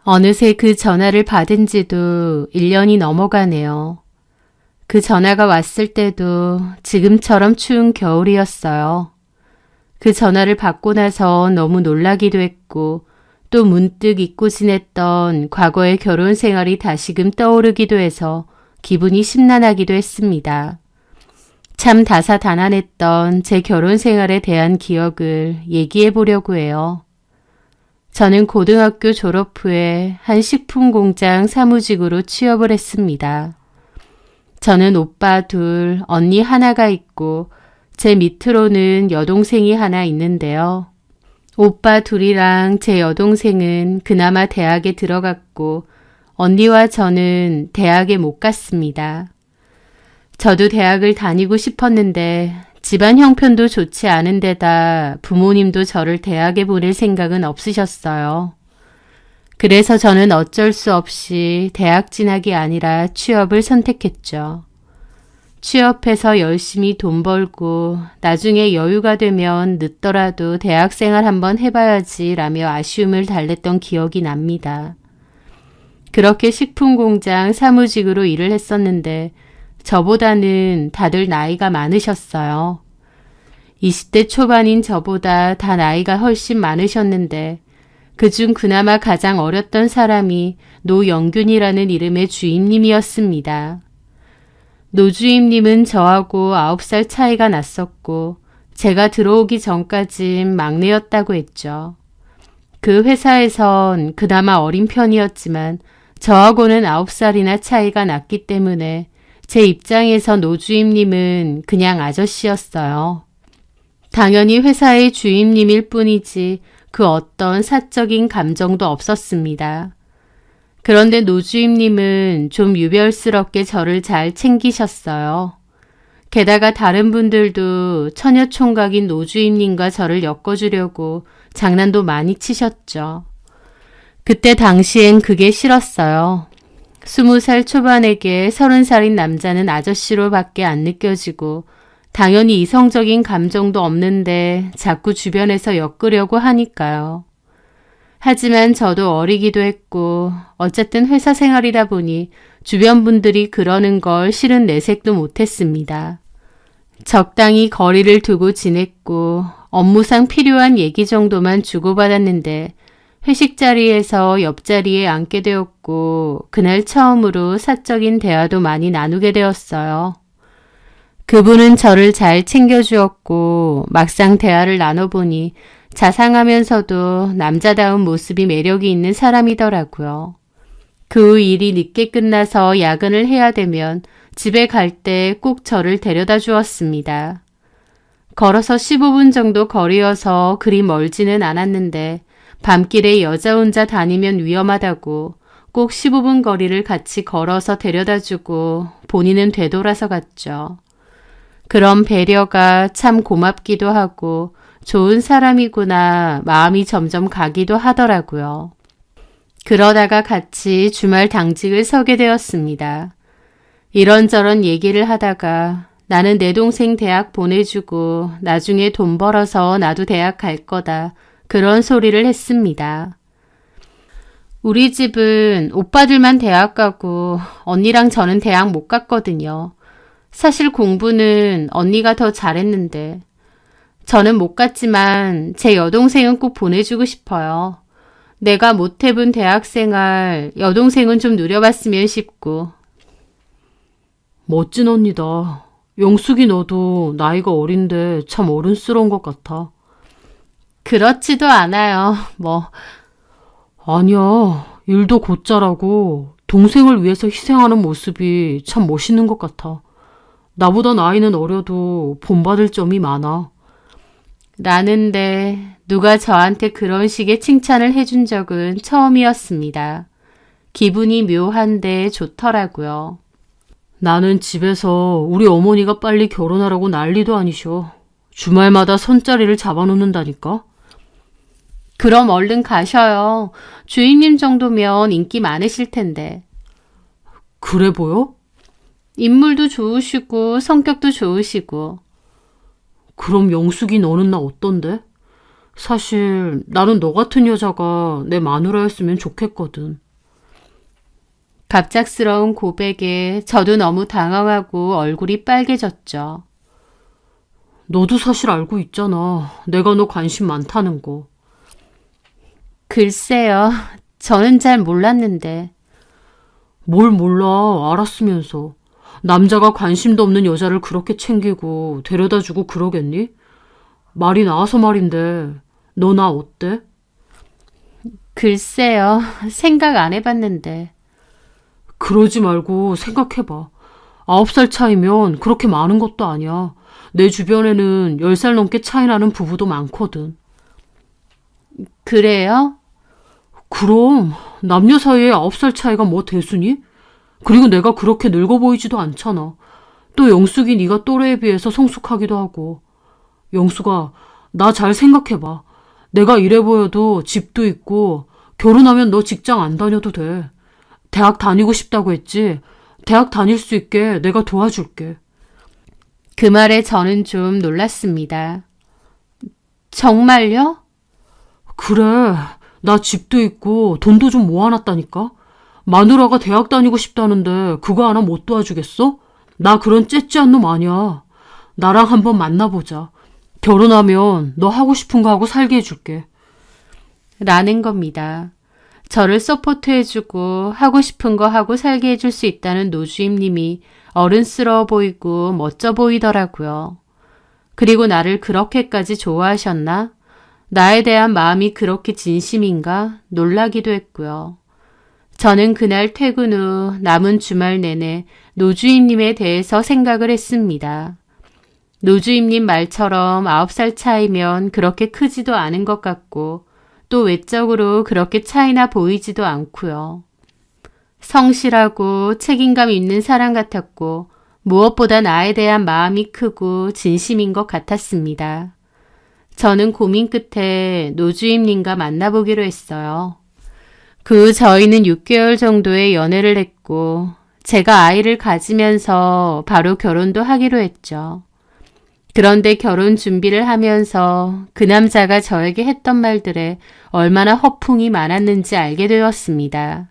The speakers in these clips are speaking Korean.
어느새 그 전화를 받은 지도 1년이 넘어가네요. 그 전화가 왔을 때도 지금처럼 추운 겨울이었어요. 그 전화를 받고 나서 너무 놀라기도 했고 또 문득 잊고 지냈던 과거의 결혼 생활이 다시금 떠오르기도 해서 기분이 심란하기도 했습니다. 참 다사다난했던 제 결혼 생활에 대한 기억을 얘기해 보려고 해요. 저는 고등학교 졸업 후에 한 식품 공장 사무직으로 취업을 했습니다. 저는 오빠 둘, 언니 하나가 있고 제 밑으로는 여동생이 하나 있는데요. 오빠 둘이랑 제 여동생은 그나마 대학에 들어갔고 언니와 저는 대학에 못 갔습니다. 저도 대학을 다니고 싶었는데 집안 형편도 좋지 않은 데다 부모님도 저를 대학에 보낼 생각은 없으셨어요. 그래서 저는 어쩔 수 없이 대학 진학이 아니라 취업을 선택했죠. 취업해서 열심히 돈 벌고 나중에 여유가 되면 늦더라도 대학생활 한번 해봐야지 라며 아쉬움을 달랬던 기억이 납니다. 그렇게 식품공장 사무직으로 일을 했었는데 저보다는 다들 나이가 많으셨어요. 20대 초반인 저보다 다 나이가 훨씬 많으셨는데 그중 그나마 가장 어렸던 사람이 노영균이라는 이름의 주임님이었습니다. 노 주임님은 저하고 9살 차이가 났었고 제가 들어오기 전까진 막내였다고 했죠. 그 회사에선 그나마 어린 편이었지만 저하고는 9살이나 차이가 났기 때문에 제 입장에서 노 주임님은 그냥 아저씨였어요. 당연히 회사의 주임님일 뿐이지 그 어떤 사적인 감정도 없었습니다. 그런데 노 주임님은 좀 유별스럽게 저를 잘 챙기셨어요. 게다가 다른 분들도 처녀총각인 노 주임님과 저를 엮어주려고 장난도 많이 치셨죠. 그때 당시엔 그게 싫었어요. 20살 초반에게 30살인 남자는 아저씨로밖에 안 느껴지고 당연히 이성적인 감정도 없는데 자꾸 주변에서 엮으려고 하니까요. 하지만 저도 어리기도 했고 어쨌든 회사 생활이다 보니 주변 분들이 그러는 걸 실은 내색도 못했습니다. 적당히 거리를 두고 지냈고 업무상 필요한 얘기 정도만 주고받았는데 회식 자리에서 옆자리에 앉게 되었고 그날 처음으로 사적인 대화도 많이 나누게 되었어요. 그분은 저를 잘 챙겨주었고 막상 대화를 나눠보니 자상하면서도 남자다운 모습이 매력이 있는 사람이더라고요. 그 후 일이 늦게 끝나서 야근을 해야 되면 집에 갈 때 꼭 저를 데려다 주었습니다. 걸어서 15분 정도 거리여서 그리 멀지는 않았는데 밤길에 여자 혼자 다니면 위험하다고 꼭 15분 거리를 같이 걸어서 데려다주고 본인은 되돌아서 갔죠. 그런 배려가 참 고맙기도 하고 좋은 사람이구나 마음이 점점 가기도 하더라고요. 그러다가 같이 주말 당직을 서게 되었습니다. 이런저런 얘기를 하다가 나는 내 동생 대학 보내주고 나중에 돈 벌어서 나도 대학 갈 거다. 그런 소리를 했습니다. 우리 집은 오빠들만 대학 가고 언니랑 저는 대학 못 갔거든요. 사실 공부는 언니가 더 잘했는데 저는 못 갔지만 제 여동생은 꼭 보내주고 싶어요. 내가 못 해본 대학생활 여동생은 좀 누려봤으면 싶고. 멋진 언니다. 영숙이 너도 나이가 어린데 참 어른스러운 것 같아. 그렇지도 않아요. 아니야. 일도 곧잘하고 동생을 위해서 희생하는 모습이 참 멋있는 것 같아. 나보다 나이는 어려도 본받을 점이 많아. 라는데 누가 저한테 그런 식의 칭찬을 해준 적은 처음이었습니다. 기분이 묘한데 좋더라고요. 나는 집에서 우리 어머니가 빨리 결혼하라고 난리도 아니셔. 주말마다 선자리를 잡아놓는다니까. 그럼 얼른 가셔요. 주임님 정도면 인기 많으실 텐데. 그래 보여? 인물도 좋으시고 성격도 좋으시고. 그럼 영숙이 너는 나 어떤데? 사실 나는 너 같은 여자가 내 마누라였으면 좋겠거든. 갑작스러운 고백에 저도 너무 당황하고 얼굴이 빨개졌죠. 너도 사실 알고 있잖아. 내가 너 관심 많다는 거. 글쎄요. 저는 잘 몰랐는데. 뭘 몰라. 알았으면서. 남자가 관심도 없는 여자를 그렇게 챙기고 데려다주고 그러겠니? 말이 나와서 말인데 너 나 어때? 글쎄요. 생각 안 해봤는데. 그러지 말고 생각해봐. 9살 차이면 그렇게 많은 것도 아니야. 내 주변에는 10살 넘게 차이 나는 부부도 많거든. 그래요? 그럼 남녀 사이에 9살 차이가 뭐 대수니? 그리고 내가 그렇게 늙어 보이지도 않잖아. 또 영숙이 네가 또래에 비해서 성숙하기도 하고. 영숙아, 나 잘 생각해봐. 내가 이래 보여도 집도 있고 결혼하면 너 직장 안 다녀도 돼. 대학 다니고 싶다고 했지? 대학 다닐 수 있게 내가 도와줄게. 그 말에 저는 좀 놀랐습니다. 정말요? 그래, 나 집도 있고 돈도 좀 모아놨다니까? 마누라가 대학 다니고 싶다는데 그거 하나 못 도와주겠어? 나 그런 째째한 놈 아니야. 나랑 한번 만나보자. 결혼하면 너 하고 싶은 거 하고 살게 해줄게. 라는 겁니다. 저를 서포트해주고 하고 싶은 거 하고 살게 해줄 수 있다는 노주임님이 어른스러워 보이고 멋져 보이더라고요. 그리고 나를 그렇게까지 좋아하셨나? 나에 대한 마음이 그렇게 진심인가? 놀라기도 했고요. 저는 그날 퇴근 후 남은 주말 내내 노주임님에 대해서 생각을 했습니다. 노주임님 말처럼 9살 차이면 그렇게 크지도 않은 것 같고 또 외적으로 그렇게 차이나 보이지도 않고요. 성실하고 책임감 있는 사람 같았고 무엇보다 나에 대한 마음이 크고 진심인 것 같았습니다. 저는 고민 끝에 노주임님과 만나보기로 했어요. 그 저희는 6개월 정도의 연애를 했고 제가 아이를 가지면서 바로 결혼도 하기로 했죠. 그런데 결혼 준비를 하면서 그 남자가 저에게 했던 말들에 얼마나 허풍이 많았는지 알게 되었습니다.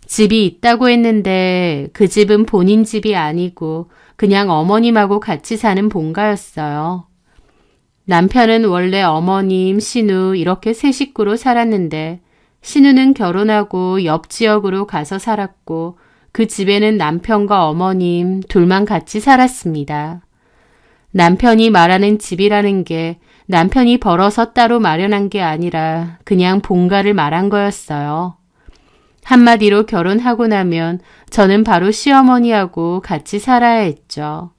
집이 있다고 했는데 그 집은 본인 집이 아니고 그냥 어머님하고 같이 사는 본가였어요. 남편은 원래 어머님, 신우 이렇게 세 식구로 살았는데 신우는 결혼하고 옆 지역으로 가서 살았고 그 집에는 남편과 어머님 둘만 같이 살았습니다. 남편이 말하는 집이라는 게 남편이 벌어서 따로 마련한 게 아니라 그냥 본가를 말한 거였어요. 한마디로 결혼하고 나면 저는 바로 시어머니하고 같이 살아야 했죠.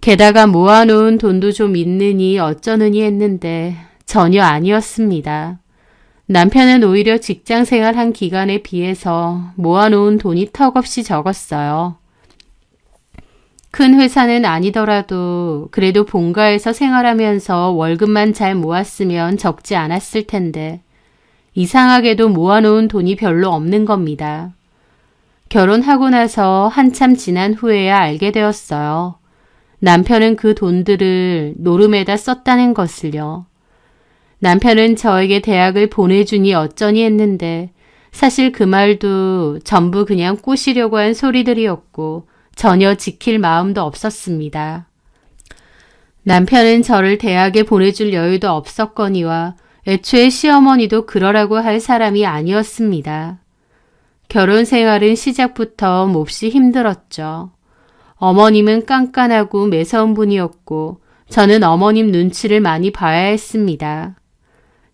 게다가 모아놓은 돈도 좀 있느니 어쩌느니 했는데 전혀 아니었습니다. 남편은 오히려 직장 생활한 기간에 비해서 모아놓은 돈이 턱없이 적었어요. 큰 회사는 아니더라도 그래도 본가에서 생활하면서 월급만 잘 모았으면 적지 않았을 텐데 이상하게도 모아놓은 돈이 별로 없는 겁니다. 결혼하고 나서 한참 지난 후에야 알게 되었어요. 남편은 그 돈들을 노름에다 썼다는 것을요. 남편은 저에게 대학을 보내주니 어쩌니 했는데 사실 그 말도 전부 그냥 꼬시려고 한 소리들이었고 전혀 지킬 마음도 없었습니다. 남편은 저를 대학에 보내줄 여유도 없었거니와 애초에 시어머니도 그러라고 할 사람이 아니었습니다. 결혼 생활은 시작부터 몹시 힘들었죠. 어머님은 깐깐하고 매서운 분이었고 저는 어머님 눈치를 많이 봐야 했습니다.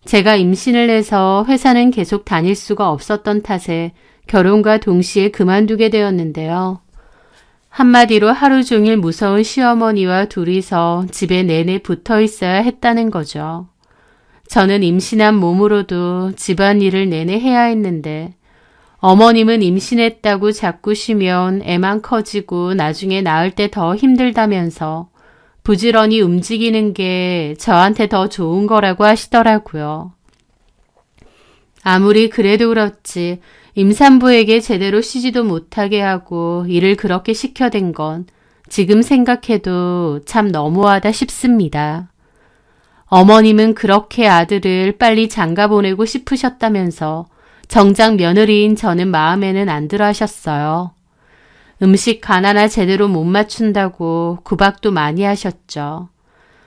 제가 임신을 해서 회사는 계속 다닐 수가 없었던 탓에 결혼과 동시에 그만두게 되었는데요. 한마디로 하루 종일 무서운 시어머니와 둘이서 집에 내내 붙어 있어야 했다는 거죠. 저는 임신한 몸으로도 집안일을 내내 해야 했는데 어머님은 임신했다고 자꾸 쉬면 애만 커지고 나중에 낳을 때 더 힘들다면서 부지런히 움직이는 게 저한테 더 좋은 거라고 하시더라고요. 아무리 그래도 그렇지 임산부에게 제대로 쉬지도 못하게 하고 일을 그렇게 시켜댄 건 지금 생각해도 참 너무하다 싶습니다. 어머님은 그렇게 아들을 빨리 장가 보내고 싶으셨다면서 정작 며느리인 저는 마음에는 안 들어 하셨어요. 음식 하나나 제대로 못 맞춘다고 구박도 많이 하셨죠.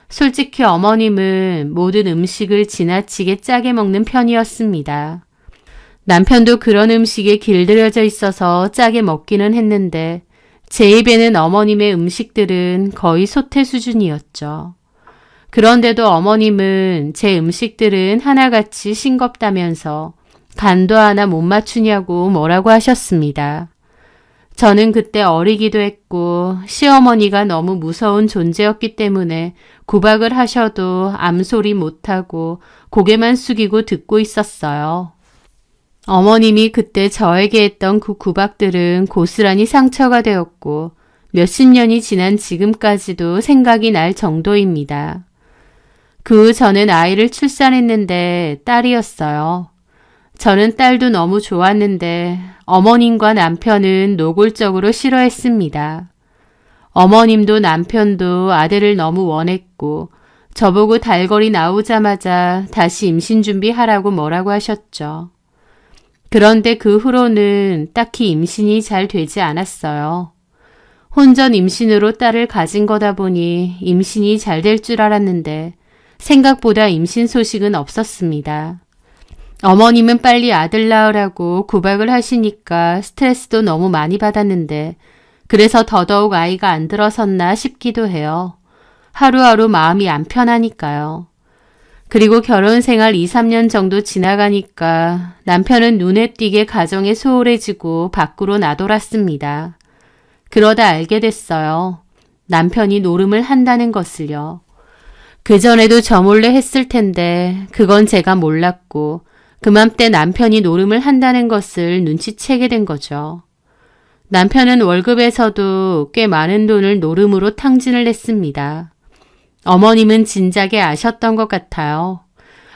솔직히 어머님은 모든 음식을 지나치게 짜게 먹는 편이었습니다. 남편도 그런 음식에 길들여져 있어서 짜게 먹기는 했는데 제 입에는 어머님의 음식들은 거의 소태 수준이었죠. 그런데도 어머님은 제 음식들은 하나같이 싱겁다면서 간도 하나 못 맞추냐고 뭐라고 하셨습니다. 저는 그때 어리기도 했고 시어머니가 너무 무서운 존재였기 때문에 구박을 하셔도 암소리 못하고 고개만 숙이고 듣고 있었어요. 어머님이 그때 저에게 했던 그 구박들은 고스란히 상처가 되었고 몇십 년이 지난 지금까지도 생각이 날 정도입니다. 그 후 저는 아이를 출산했는데 딸이었어요. 저는 딸도 너무 좋았는데 어머님과 남편은 노골적으로 싫어했습니다. 어머님도 남편도 아들을 너무 원했고 저보고 달걸이 나오자마자 다시 임신 준비하라고 뭐라고 하셨죠. 그런데 그 후로는 딱히 임신이 잘 되지 않았어요. 혼전 임신으로 딸을 가진 거다 보니 임신이 잘 될 줄 알았는데 생각보다 임신 소식은 없었습니다. 어머님은 빨리 아들 낳으라고 구박을 하시니까 스트레스도 너무 많이 받았는데 그래서 더더욱 아이가 안 들어섰나 싶기도 해요. 하루하루 마음이 안 편하니까요. 그리고 결혼 생활 2, 3년 정도 지나가니까 남편은 눈에 띄게 가정에 소홀해지고 밖으로 나돌았습니다. 그러다 알게 됐어요. 남편이 노름을 한다는 것을요. 그전에도 저 몰래 했을 텐데 그건 제가 몰랐고 그맘때 남편이 노름을 한다는 것을 눈치채게 된 거죠. 남편은 월급에서도 꽤 많은 돈을 노름으로 탕진을 했습니다. 어머님은 진작에 아셨던 것 같아요.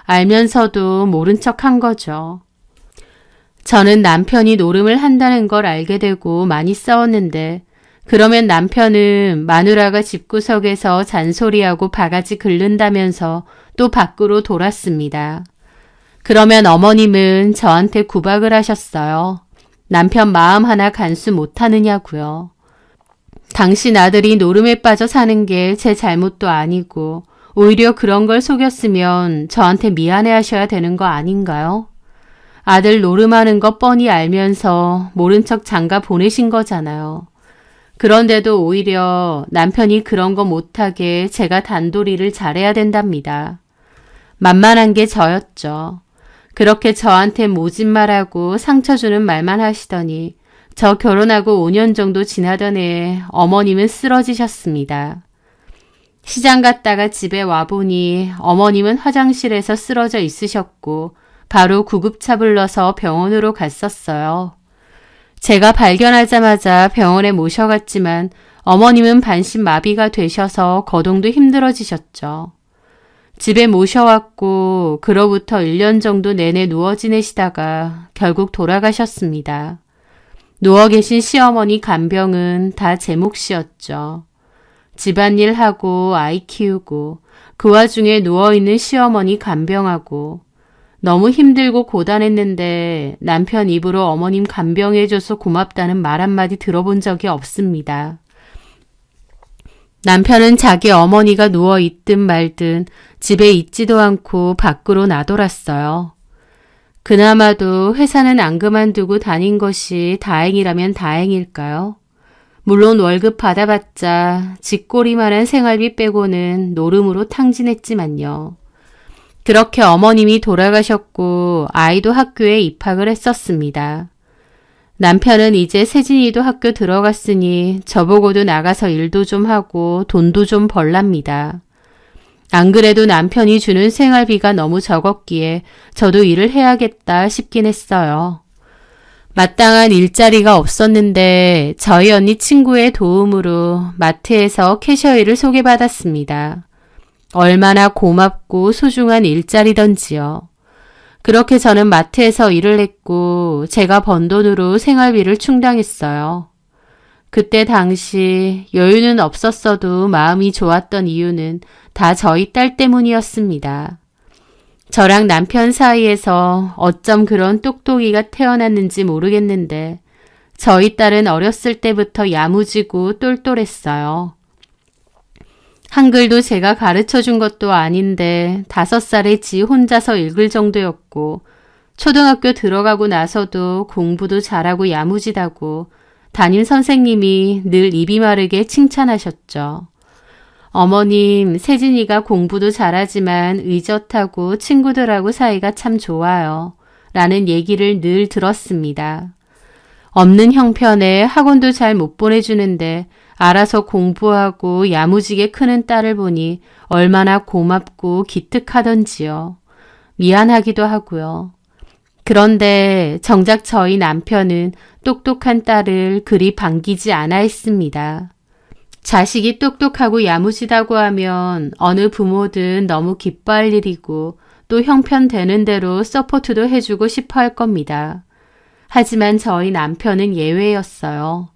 알면서도 모른 척 한 거죠. 저는 남편이 노름을 한다는 걸 알게 되고 많이 싸웠는데 그러면 남편은 마누라가 집구석에서 잔소리하고 바가지 긁는다면서 또 밖으로 돌았습니다. 그러면 어머님은 저한테 구박을 하셨어요. 남편 마음 하나 간수 못하느냐고요. 당신 아들이 노름에 빠져 사는 게 제 잘못도 아니고 오히려 그런 걸 속였으면 저한테 미안해 하셔야 되는 거 아닌가요? 아들 노름하는 거 뻔히 알면서 모른 척 장가 보내신 거잖아요. 그런데도 오히려 남편이 그런 거 못하게 제가 단도리를 잘해야 된답니다. 만만한 게 저였죠. 그렇게 저한테 모진 말하고 상처 주는 말만 하시더니 저 결혼하고 5년 정도 지나던 해에 어머님은 쓰러지셨습니다. 시장 갔다가 집에 와보니 어머님은 화장실에서 쓰러져 있으셨고 바로 구급차 불러서 병원으로 갔었어요. 제가 발견하자마자 병원에 모셔갔지만 어머님은 반신마비가 되셔서 거동도 힘들어지셨죠. 집에 모셔왔고 그로부터 1년 정도 내내 누워 지내시다가 결국 돌아가셨습니다. 누워 계신 시어머니 간병은 다 제 몫이었죠. 집안일 하고 아이 키우고 그 와중에 누워있는 시어머니 간병하고 너무 힘들고 고단했는데 남편 입으로 어머님 간병해줘서 고맙다는 말 한마디 들어본 적이 없습니다. 남편은 자기 어머니가 누워있든 말든 집에 있지도 않고 밖으로 나돌았어요. 그나마도 회사는 안 그만두고 다닌 것이 다행이라면 다행일까요? 물론 월급 받아봤자 쥐꼬리만한 생활비 빼고는 노름으로 탕진했지만요. 그렇게 어머님이 돌아가셨고 아이도 학교에 입학을 했었습니다. 남편은 이제 세진이도 학교 들어갔으니 저보고도 나가서 일도 좀 하고 돈도 좀 벌랍니다. 안 그래도 남편이 주는 생활비가 너무 적었기에 저도 일을 해야겠다 싶긴 했어요. 마땅한 일자리가 없었는데 저희 언니 친구의 도움으로 마트에서 캐셔 일을 소개받았습니다. 얼마나 고맙고 소중한 일자리던지요. 그렇게 저는 마트에서 일을 했고 제가 번 돈으로 생활비를 충당했어요. 그때 당시 여유는 없었어도 마음이 좋았던 이유는 다 저희 딸 때문이었습니다. 저랑 남편 사이에서 어쩜 그런 똑똑이가 태어났는지 모르겠는데 저희 딸은 어렸을 때부터 야무지고 똘똘했어요. 한글도 제가 가르쳐 준 것도 아닌데 5살에 지 혼자서 읽을 정도였고 초등학교 들어가고 나서도 공부도 잘하고 야무지다고 담임 선생님이 늘 입이 마르게 칭찬하셨죠. 어머님, 세진이가 공부도 잘하지만 의젓하고 친구들하고 사이가 참 좋아요. 라는 얘기를 늘 들었습니다. 없는 형편에 학원도 잘 못 보내주는데 알아서 공부하고 야무지게 크는 딸을 보니 얼마나 고맙고 기특하던지요. 미안하기도 하고요. 그런데 정작 저희 남편은 똑똑한 딸을 그리 반기지 않아 했습니다. 자식이 똑똑하고 야무지다고 하면 어느 부모든 너무 기뻐할 일이고 또 형편되는 대로 서포트도 해주고 싶어 할 겁니다. 하지만 저희 남편은 예외였어요.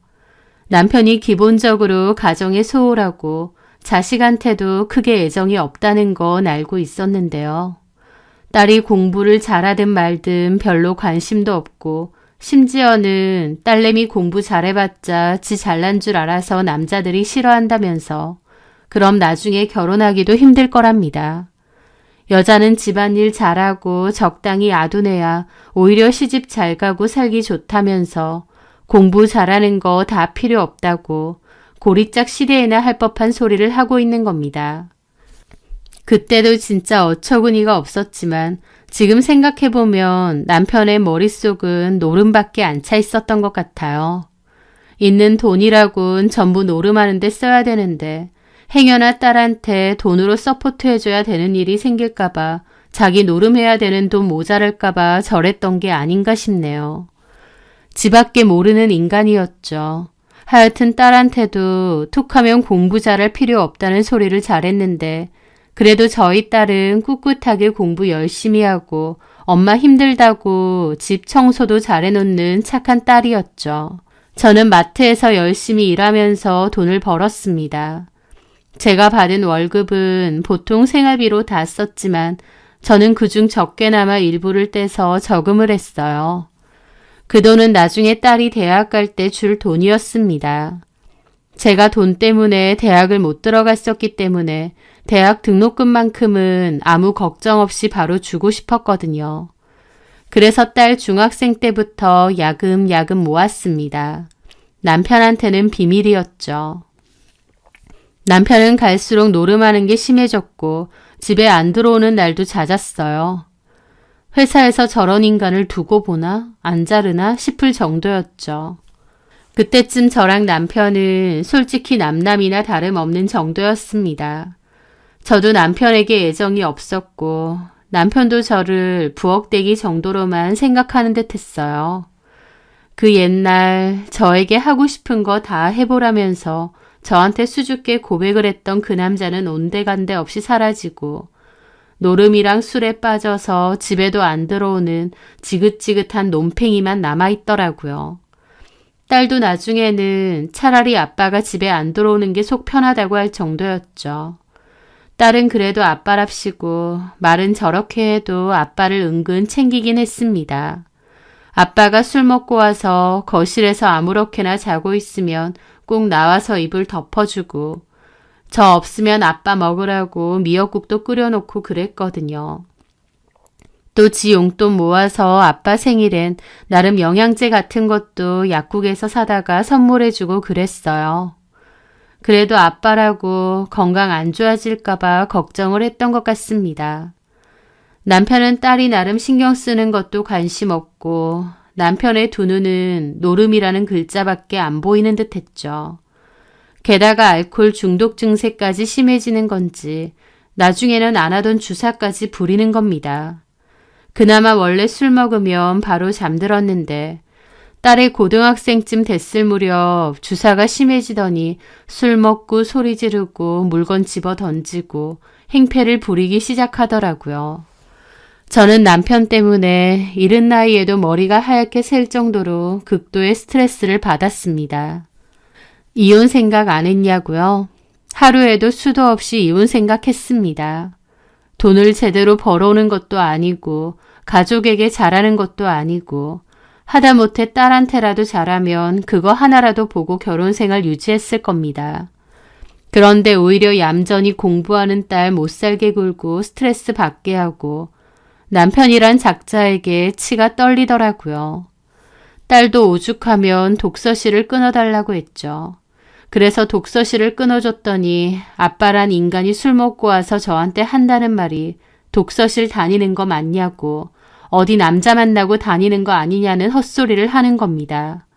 남편이 기본적으로 가정에 소홀하고 자식한테도 크게 애정이 없다는 건 알고 있었는데요. 딸이 공부를 잘하든 말든 별로 관심도 없고 심지어는 딸내미 공부 잘해봤자 지 잘난 줄 알아서 남자들이 싫어한다면서 그럼 나중에 결혼하기도 힘들 거랍니다. 여자는 집안일 잘하고 적당히 아둔해야 오히려 시집 잘 가고 살기 좋다면서 공부 잘하는 거 다 필요 없다고 고리짝 시대에나 할 법한 소리를 하고 있는 겁니다. 그때도 진짜 어처구니가 없었지만 지금 생각해보면 남편의 머릿속은 노름밖에 안 차 있었던 것 같아요. 있는 돈이라곤 전부 노름하는 데 써야 되는데 행여나 딸한테 돈으로 서포트해줘야 되는 일이 생길까봐 자기 노름해야 되는 돈 모자랄까봐 저랬던 게 아닌가 싶네요. 지밖에 모르는 인간이었죠. 하여튼 딸한테도 툭하면 공부 잘할 필요 없다는 소리를 잘했는데 그래도 저희 딸은 꿋꿋하게 공부 열심히 하고 엄마 힘들다고 집 청소도 잘해놓는 착한 딸이었죠. 저는 마트에서 열심히 일하면서 돈을 벌었습니다. 제가 받은 월급은 보통 생활비로 다 썼지만 저는 그중 적게나마 일부를 떼서 저금을 했어요. 그 돈은 나중에 딸이 대학 갈 때 줄 돈이었습니다. 제가 돈 때문에 대학을 못 들어갔었기 때문에 대학 등록금만큼은 아무 걱정 없이 바로 주고 싶었거든요. 그래서 딸 중학생 때부터 야금야금 모았습니다. 남편한테는 비밀이었죠. 남편은 갈수록 노름하는 게 심해졌고 집에 안 들어오는 날도 잦았어요. 회사에서 저런 인간을 두고 보나 안 자르나 싶을 정도였죠. 그때쯤 저랑 남편은 솔직히 남남이나 다름없는 정도였습니다. 저도 남편에게 애정이 없었고 남편도 저를 부엌대기 정도로만 생각하는 듯 했어요. 그 옛날 저에게 하고 싶은 거 다 해보라면서 저한테 수줍게 고백을 했던 그 남자는 온데간데 없이 사라지고 노름이랑 술에 빠져서 집에도 안 들어오는 지긋지긋한 논팽이만 남아있더라고요. 딸도 나중에는 차라리 아빠가 집에 안 들어오는 게 속 편하다고 할 정도였죠. 딸은 그래도 아빠랍시고 말은 저렇게 해도 아빠를 은근 챙기긴 했습니다. 아빠가 술 먹고 와서 거실에서 아무렇게나 자고 있으면 꼭 나와서 이불 덮어주고 저 없으면 아빠 먹으라고 미역국도 끓여놓고 그랬거든요. 또 지 용돈 모아서 아빠 생일엔 나름 영양제 같은 것도 약국에서 사다가 선물해주고 그랬어요. 그래도 아빠라고 건강 안 좋아질까봐 걱정을 했던 것 같습니다. 남편은 딸이 나름 신경 쓰는 것도 관심 없고 남편의 두 눈은 노름이라는 글자밖에 안 보이는 듯 했죠. 게다가 알코올 중독 증세까지 심해지는 건지 나중에는 안 하던 주사까지 부리는 겁니다. 그나마 원래 술 먹으면 바로 잠들었는데 딸의 고등학생쯤 됐을 무렵 주사가 심해지더니 술 먹고 소리 지르고 물건 집어 던지고 행패를 부리기 시작하더라고요. 저는 남편 때문에 이른 나이에도 머리가 하얗게 셀 정도로 극도의 스트레스를 받았습니다. 이혼 생각 안 했냐고요? 하루에도 수도 없이 이혼 생각했습니다. 돈을 제대로 벌어오는 것도 아니고 가족에게 잘하는 것도 아니고 하다못해 딸한테라도 잘하면 그거 하나라도 보고 결혼 생활 유지했을 겁니다. 그런데 오히려 얌전히 공부하는 딸 못 살게 굴고 스트레스 받게 하고 남편이란 작자에게 치가 떨리더라고요. 딸도 오죽하면 독서실을 끊어달라고 했죠. 그래서 독서실을 끊어줬더니 아빠란 인간이 술 먹고 와서 저한테 한다는 말이 독서실 다니는 거 맞냐고 어디 남자 만나고 다니는 거 아니냐는 헛소리를 하는 겁니다.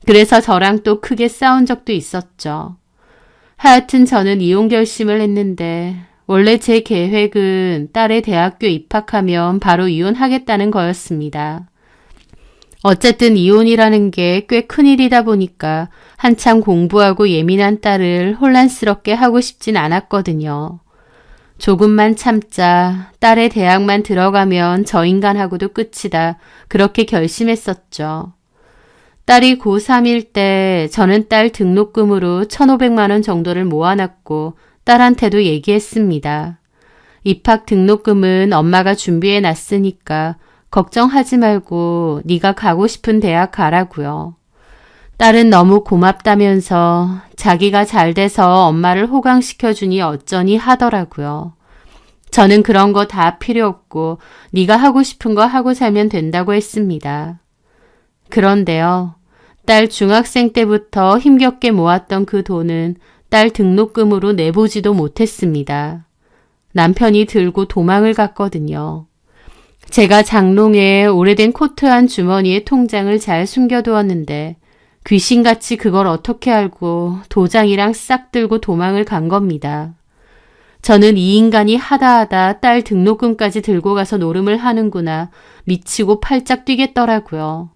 그래서 저랑 또 크게 싸운 적도 있었죠. 하여튼 저는 이혼 결심을 했는데 원래 제 계획은 딸의 대학교 입학하면 바로 이혼하겠다는 거였습니다. 어쨌든 이혼이라는 게 꽤 큰일이다 보니까 한참 공부하고 예민한 딸을 혼란스럽게 하고 싶진 않았거든요. 조금만 참자, 딸의 대학만 들어가면 저 인간하고도 끝이다. 그렇게 결심했었죠. 딸이 고3일 때 저는 딸 등록금으로 1,500만 원 정도를 모아놨고 딸한테도 얘기했습니다. 입학 등록금은 엄마가 준비해 놨으니까 걱정하지 말고 네가 가고 싶은 대학 가라고요. 딸은 너무 고맙다면서 자기가 잘 돼서 엄마를 호강시켜주니 어쩌니 하더라고요. 저는 그런 거 다 필요 없고 네가 하고 싶은 거 하고 살면 된다고 했습니다. 그런데요. 딸 중학생 때부터 힘겹게 모았던 그 돈은 딸 등록금으로 내보지도 못했습니다. 남편이 들고 도망을 갔거든요. 제가 장롱에 오래된 코트 한 주머니에 통장을 잘 숨겨두었는데 귀신같이 그걸 어떻게 알고 도장이랑 싹 들고 도망을 간 겁니다. 저는 이 인간이 하다하다 딸 등록금까지 들고 가서 노름을 하는구나 미치고 팔짝 뛰겠더라고요.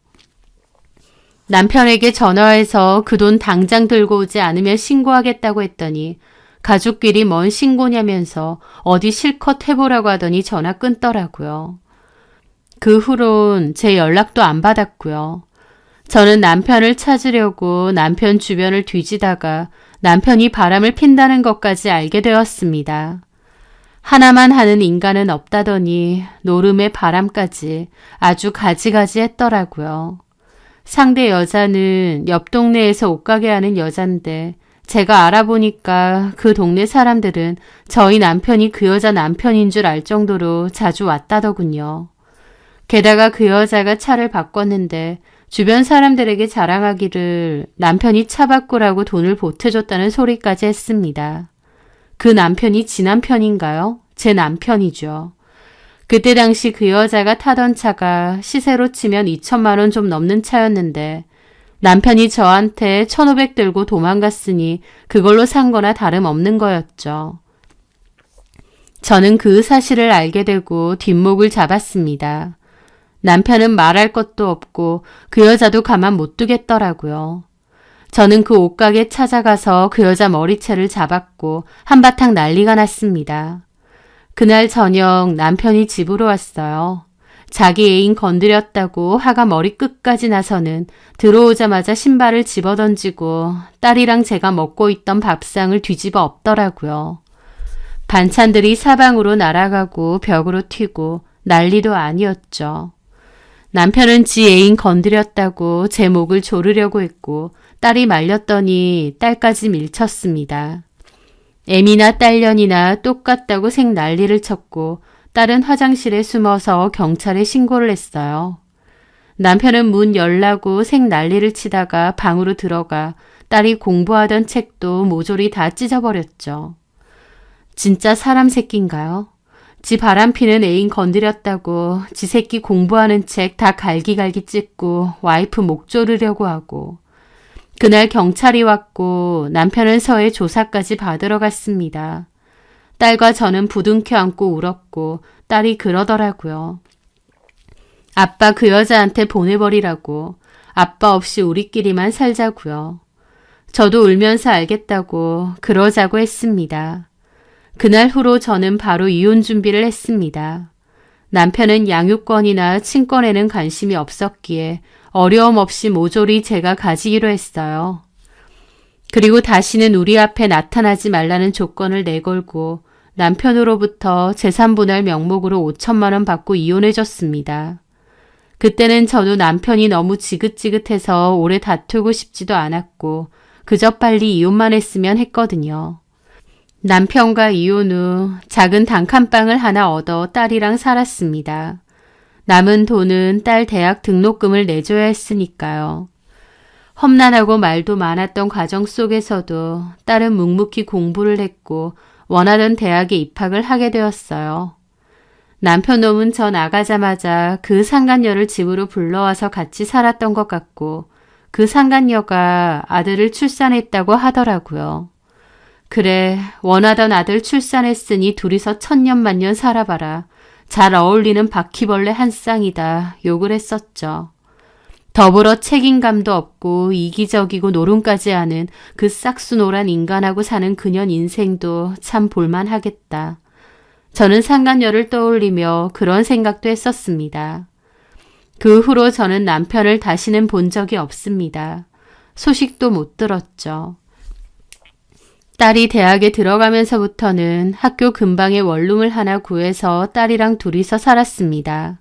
남편에게 전화해서 그 돈 당장 들고 오지 않으면 신고하겠다고 했더니 가족끼리 뭔 신고냐면서 어디 실컷 해보라고 하더니 전화 끊더라고요. 그 후론 제 연락도 안 받았고요. 저는 남편을 찾으려고 남편 주변을 뒤지다가 남편이 바람을 핀다는 것까지 알게 되었습니다. 하나만 하는 인간은 없다더니 노름의 바람까지 아주 가지가지 했더라고요. 상대 여자는 옆 동네에서 옷가게 하는 여잔데 제가 알아보니까 그 동네 사람들은 저희 남편이 그 여자 남편인 줄 알 정도로 자주 왔다더군요. 게다가 그 여자가 차를 바꿨는데 주변 사람들에게 자랑하기를 남편이 차 바꾸라고 돈을 보태줬다는 소리까지 했습니다. 그 남편이 지 남편인가요? 제 남편이죠. 그때 당시 그 여자가 타던 차가 시세로 치면 2천만 원 좀 넘는 차였는데 남편이 저한테 1,500 들고 도망갔으니 그걸로 산 거나 다름없는 거였죠. 저는 그 사실을 알게 되고 뒷목을 잡았습니다. 남편은 말할 것도 없고 그 여자도 가만 못 두겠더라고요. 저는 그 옷가게 찾아가서 그 여자 머리채를 잡았고 한바탕 난리가 났습니다. 그날 저녁 남편이 집으로 왔어요. 자기 애인 건드렸다고 화가 머리 끝까지 나서는 들어오자마자 신발을 집어던지고 딸이랑 제가 먹고 있던 밥상을 뒤집어 엎더라고요. 반찬들이 사방으로 날아가고 벽으로 튀고 난리도 아니었죠. 남편은 지 애인 건드렸다고 제 목을 조르려고 했고 딸이 말렸더니 딸까지 밀쳤습니다. 애미나 딸년이나 똑같다고 생 난리를 쳤고 딸은 화장실에 숨어서 경찰에 신고를 했어요. 남편은 문 열라고 생 난리를 치다가 방으로 들어가 딸이 공부하던 책도 모조리 다 찢어버렸죠. 진짜 사람 새끼인가요? 지 바람피는 애인 건드렸다고 지 새끼 공부하는 책 다 갈기갈기 찢고 와이프 목 조르려고 하고 그날 경찰이 왔고 남편은 서해 조사까지 받으러 갔습니다. 딸과 저는 부둥켜 안고 울었고 딸이 그러더라고요. 아빠 그 여자한테 보내버리라고. 아빠 없이 우리끼리만 살자고요. 저도 울면서 알겠다고 그러자고 했습니다. 그날 후로 저는 바로 이혼 준비를 했습니다. 남편은 양육권이나 친권에는 관심이 없었기에 어려움 없이 모조리 제가 가지기로 했어요. 그리고 다시는 우리 앞에 나타나지 말라는 조건을 내걸고 남편으로부터 재산분할 명목으로 5천만 원 받고 이혼해줬습니다. 그때는 저도 남편이 너무 지긋지긋해서 오래 다투고 싶지도 않았고 그저 빨리 이혼만 했으면 했거든요. 남편과 이혼 후 작은 단칸방을 하나 얻어 딸이랑 살았습니다. 남은 돈은 딸 대학 등록금을 내줘야 했으니까요. 험난하고 말도 많았던 과정 속에서도 딸은 묵묵히 공부를 했고 원하던 대학에 입학을 하게 되었어요. 남편 놈은 저 나가자마자 그 상간녀를 집으로 불러와서 같이 살았던 것 같고 그 상간녀가 아들을 출산했다고 하더라고요. 그래, 원하던 아들 출산했으니 둘이서 천년만년 살아봐라. 잘 어울리는 바퀴벌레 한 쌍이다. 욕을 했었죠. 더불어 책임감도 없고 이기적이고 노름까지 하는 그 싹수노란 인간하고 사는 그년 인생도 참 볼만하겠다. 저는 상간녀를 떠올리며 그런 생각도 했었습니다. 그 후로 저는 남편을 다시는 본 적이 없습니다. 소식도 못 들었죠. 딸이 대학에 들어가면서부터는 학교 근방에 원룸을 하나 구해서 딸이랑 둘이서 살았습니다.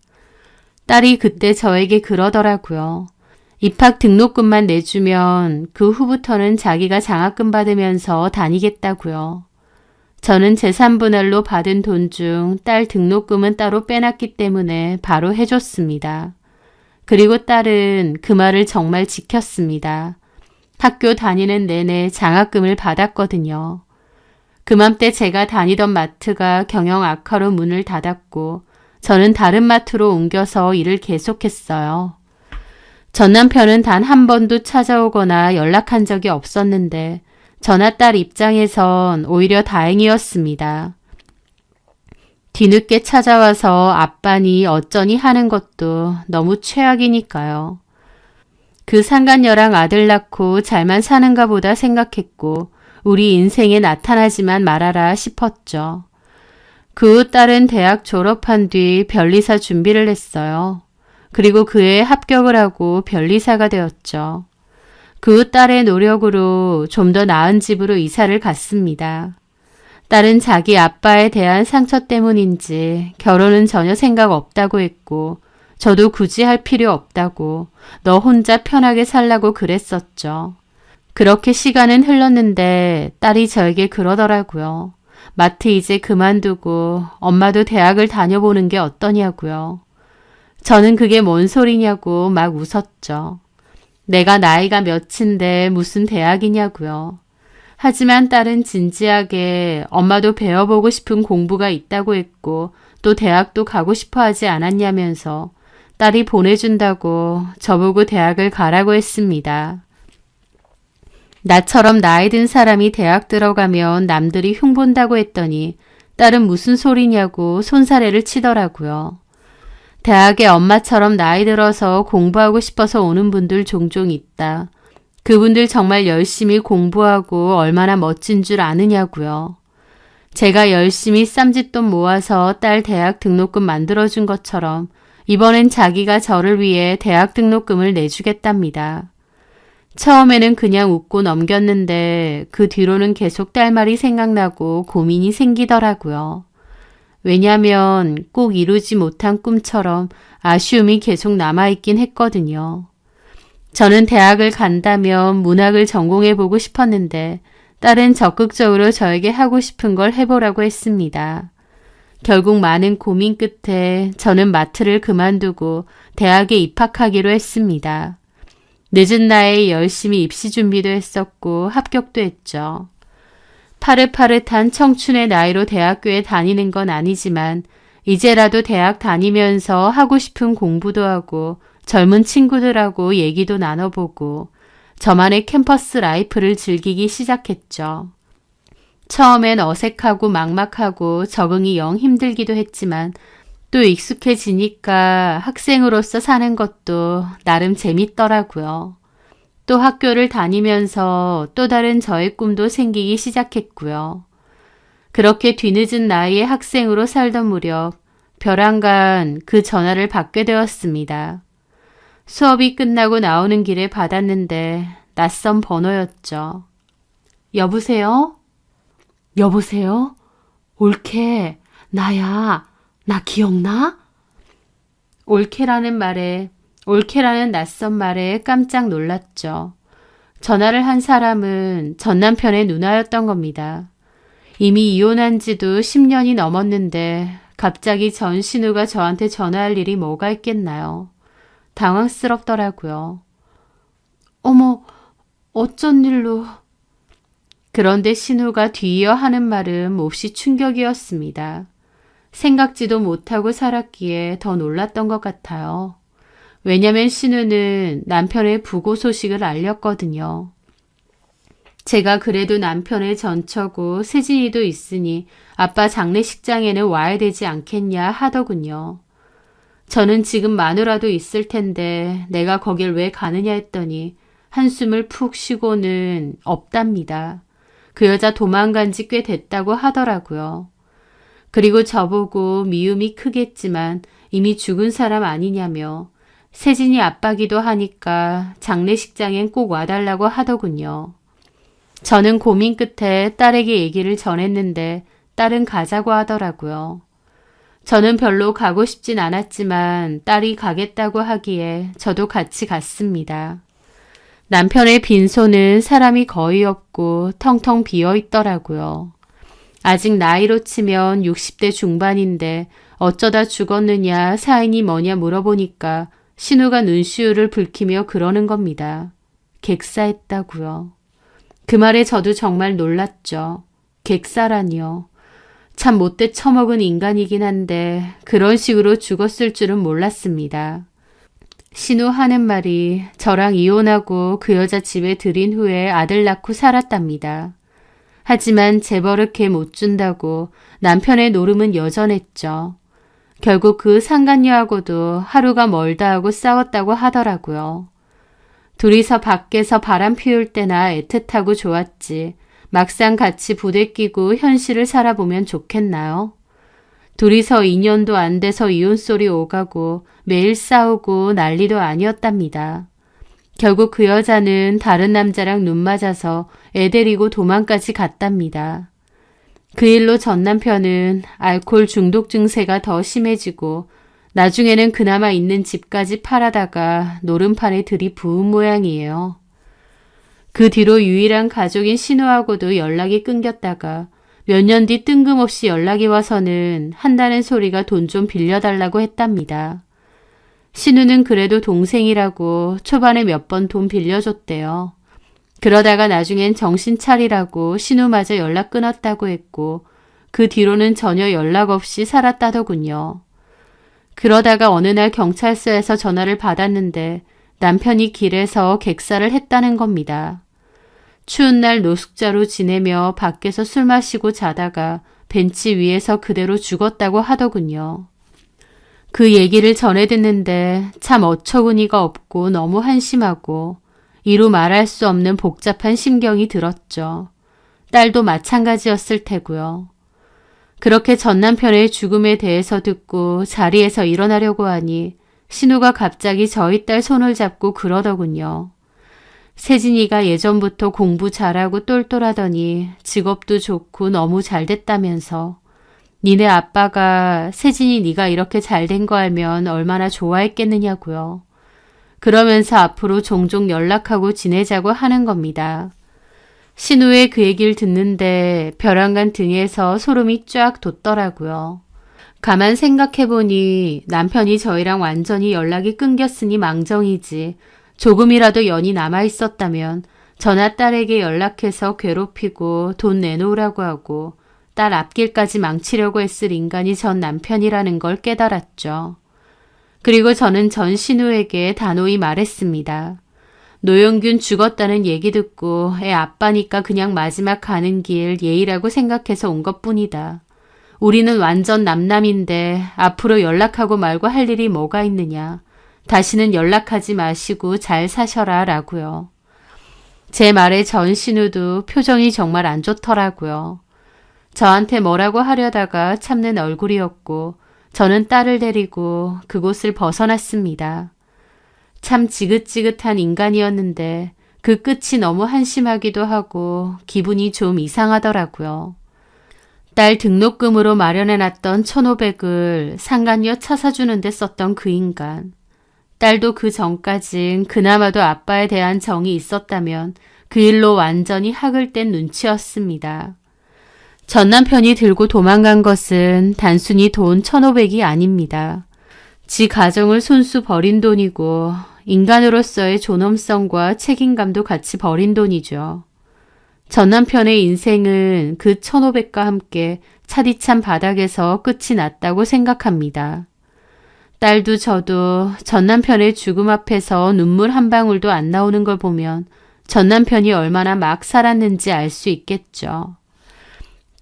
딸이 그때 저에게 그러더라고요. 입학 등록금만 내주면 그 후부터는 자기가 장학금 받으면서 다니겠다고요. 저는 재산분할로 받은 돈 중 딸 등록금은 따로 빼놨기 때문에 바로 해줬습니다. 그리고 딸은 그 말을 정말 지켰습니다. 학교 다니는 내내 장학금을 받았거든요. 그맘때 제가 다니던 마트가 경영 악화로 문을 닫았고 저는 다른 마트로 옮겨서 일을 계속했어요. 전 남편은 단 한 번도 찾아오거나 연락한 적이 없었는데 저나 딸 입장에선 오히려 다행이었습니다. 뒤늦게 찾아와서 아빠니 어쩌니 하는 것도 너무 최악이니까요. 그 상간녀랑 아들 낳고 잘만 사는가 보다 생각했고 우리 인생에 나타나지만 말아라 싶었죠. 그 후 딸은 대학 졸업한 뒤 변리사 준비를 했어요. 그리고 그해 합격을 하고 변리사가 되었죠. 그 후 딸의 노력으로 좀 더 나은 집으로 이사를 갔습니다. 딸은 자기 아빠에 대한 상처 때문인지 결혼은 전혀 생각 없다고 했고 저도 굳이 할 필요 없다고 너 혼자 편하게 살라고 그랬었죠. 그렇게 시간은 흘렀는데 딸이 저에게 그러더라고요. 마트 이제 그만두고 엄마도 대학을 다녀보는 게 어떠냐고요. 저는 그게 뭔 소리냐고 막 웃었죠. 내가 나이가 몇인데 무슨 대학이냐고요. 하지만 딸은 진지하게 엄마도 배워보고 싶은 공부가 있다고 했고 또 대학도 가고 싶어 하지 않았냐면서 딸이 보내준다고 저보고 대학을 가라고 했습니다. 나처럼 나이 든 사람이 대학 들어가면 남들이 흉본다고 했더니 딸은 무슨 소리냐고 손사래를 치더라고요. 대학에 엄마처럼 나이 들어서 공부하고 싶어서 오는 분들 종종 있다. 그분들 정말 열심히 공부하고 얼마나 멋진 줄 아느냐고요. 제가 열심히 쌈짓돈 모아서 딸 대학 등록금 만들어준 것처럼 이번엔 자기가 저를 위해 대학 등록금을 내주겠답니다. 처음에는 그냥 웃고 넘겼는데 그 뒤로는 계속 딸 말이 생각나고 고민이 생기더라고요. 왜냐면 꼭 이루지 못한 꿈처럼 아쉬움이 계속 남아있긴 했거든요. 저는 대학을 간다면 문학을 전공해보고 싶었는데 딸은 적극적으로 저에게 하고 싶은 걸 해보라고 했습니다. 결국 많은 고민 끝에 저는 마트를 그만두고 대학에 입학하기로 했습니다. 늦은 나이에 열심히 입시 준비도 했었고 합격도 했죠. 파릇파릇한 청춘의 나이로 대학교에 다니는 건 아니지만 이제라도 대학 다니면서 하고 싶은 공부도 하고 젊은 친구들하고 얘기도 나눠보고 저만의 캠퍼스 라이프를 즐기기 시작했죠. 처음엔 어색하고 막막하고 적응이 영 힘들기도 했지만 또 익숙해지니까 학생으로서 사는 것도 나름 재밌더라고요. 또 학교를 다니면서 또 다른 저의 꿈도 생기기 시작했고요. 그렇게 뒤늦은 나이에 학생으로 살던 무렵 벼랑간 그 전화를 받게 되었습니다. 수업이 끝나고 나오는 길에 받았는데 낯선 번호였죠. 여보세요? 여보세요? 올케, 나야. 나 기억나? 올케라는 낯선 말에 깜짝 놀랐죠. 전화를 한 사람은 전 남편의 누나였던 겁니다. 이미 이혼한 지도 10년이 넘었는데 갑자기 전 신우가 저한테 전화할 일이 뭐가 있겠나요? 당황스럽더라고요. 어머, 어쩐 일로. 그런데 신우가 뒤이어 하는 말은 몹시 충격이었습니다. 생각지도 못하고 살았기에 더 놀랐던 것 같아요. 왜냐면 신우는 남편의 부고 소식을 알렸거든요. 제가 그래도 남편의 전처고 세진이도 있으니 아빠 장례식장에는 와야 되지 않겠냐 하더군요. 저는 지금 마누라도 있을 텐데 내가 거길 왜 가느냐 했더니 한숨을 푹 쉬고는 없답니다. 그 여자 도망간 지 꽤 됐다고 하더라고요. 그리고 저보고 미움이 크겠지만 이미 죽은 사람 아니냐며 세진이 아빠기도 하니까 장례식장엔 꼭 와달라고 하더군요. 저는 고민 끝에 딸에게 얘기를 전했는데 딸은 가자고 하더라고요. 저는 별로 가고 싶진 않았지만 딸이 가겠다고 하기에 저도 같이 갔습니다. 남편의 빈소는 사람이 거의 없고 텅텅 비어 있더라고요. 아직 나이로 치면 60대 중반인데 어쩌다 죽었느냐 사인이 뭐냐 물어보니까 신우가 눈시울을 붉히며 그러는 겁니다. 객사했다고요. 그 말에 저도 정말 놀랐죠. 객사라니요. 참 못돼 처먹은 인간이긴 한데 그런 식으로 죽었을 줄은 몰랐습니다. 신우 하는 말이 저랑 이혼하고 그 여자 집에 들인 후에 아들 낳고 살았답니다. 하지만 재벌을 못 준다고 남편의 노름은 여전했죠. 결국 그 상간녀하고도 하루가 멀다 하고 싸웠다고 하더라고요. 둘이서 밖에서 바람 피울 때나 애틋하고 좋았지. 막상 같이 부대 끼고 현실을 살아보면 좋겠나요? 둘이서 2년도 안 돼서 이혼 소리 오가고 매일 싸우고 난리도 아니었답니다. 결국 그 여자는 다른 남자랑 눈 맞아서 애 데리고 도망까지 갔답니다. 그 일로 전 남편은 알코올 중독 증세가 더 심해지고 나중에는 그나마 있는 집까지 팔아다가 노름판에 들이부은 모양이에요. 그 뒤로 유일한 가족인 신우하고도 연락이 끊겼다가 몇 년 뒤 뜬금없이 연락이 와서는 한다는 소리가 돈 좀 빌려달라고 했답니다. 신우는 그래도 동생이라고 초반에 몇 번 돈 빌려줬대요. 그러다가 나중엔 정신 차리라고 신우마저 연락 끊었다고 했고 그 뒤로는 전혀 연락 없이 살았다더군요. 그러다가 어느 날 경찰서에서 전화를 받았는데 남편이 길에서 객사를 했다는 겁니다. 추운 날 노숙자로 지내며 밖에서 술 마시고 자다가 벤치 위에서 그대로 죽었다고 하더군요. 그 얘기를 전해 듣는데 참 어처구니가 없고 너무 한심하고 이루 말할 수 없는 복잡한 심경이 들었죠. 딸도 마찬가지였을 테고요. 그렇게 전 남편의 죽음에 대해서 듣고 자리에서 일어나려고 하니 신우가 갑자기 저희 딸 손을 잡고 그러더군요. 세진이가 예전부터 공부 잘하고 똘똘하더니 직업도 좋고 너무 잘됐다면서 니네 아빠가 세진이 네가 이렇게 잘된 거 알면 얼마나 좋아했겠느냐고요. 그러면서 앞으로 종종 연락하고 지내자고 하는 겁니다. 신우의 그 얘기를 듣는데 벼랑간 등에서 소름이 쫙 돋더라고요. 가만 생각해보니 남편이 저희랑 완전히 연락이 끊겼으니 망정이지 조금이라도 연이 남아있었다면 저나 딸에게 연락해서 괴롭히고 돈 내놓으라고 하고 딸 앞길까지 망치려고 했을 인간이 전 남편이라는 걸 깨달았죠. 그리고 저는 전 신우에게 단호히 말했습니다. 노영균 죽었다는 얘기 듣고 애 아빠니까 그냥 마지막 가는 길 예의라고 생각해서 온 것뿐이다. 우리는 완전 남남인데 앞으로 연락하고 말고 할 일이 뭐가 있느냐. 다시는 연락하지 마시고 잘 사셔라 라고요. 제 말에 전 신우도 표정이 정말 안 좋더라고요. 저한테 뭐라고 하려다가 참는 얼굴이었고 저는 딸을 데리고 그곳을 벗어났습니다. 참 지긋지긋한 인간이었는데 그 끝이 너무 한심하기도 하고 기분이 좀 이상하더라고요. 딸 등록금으로 마련해놨던 1,500을 상간녀 차 사주는데 썼던 그 인간. 딸도 그 전까진 그나마도 아빠에 대한 정이 있었다면 그 일로 완전히 학을 뗀 눈치였습니다. 전 남편이 들고 도망간 것은 단순히 돈 1,500이 아닙니다. 지 가정을 손수 버린 돈이고 인간으로서의 존엄성과 책임감도 같이 버린 돈이죠. 전 남편의 인생은 그 1,500과 함께 차디찬 바닥에서 끝이 났다고 생각합니다. 딸도 저도 전 남편의 죽음 앞에서 눈물 한 방울도 안 나오는 걸 보면 전 남편이 얼마나 막 살았는지 알 수 있겠죠.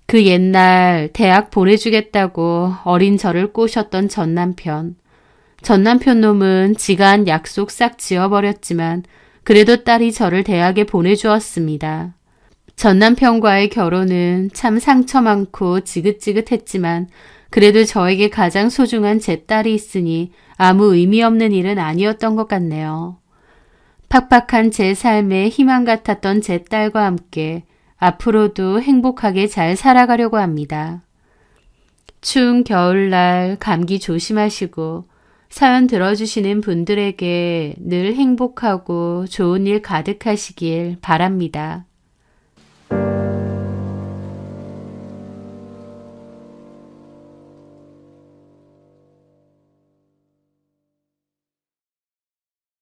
그 옛날 대학 보내주겠다고 어린 저를 꼬셨던 전 남편. 전 남편 놈은 지가 한 약속 싹 지워버렸지만 그래도 딸이 저를 대학에 보내주었습니다. 전 남편과의 결혼은 참 상처 많고 지긋지긋했지만 그래도 저에게 가장 소중한 제 딸이 있으니 아무 의미 없는 일은 아니었던 것 같네요. 팍팍한 제 삶에 희망 같았던 제 딸과 함께 앞으로도 행복하게 잘 살아가려고 합니다. 추운 겨울날 감기 조심하시고 사연 들어주시는 분들에게 늘 행복하고 좋은 일 가득하시길 바랍니다.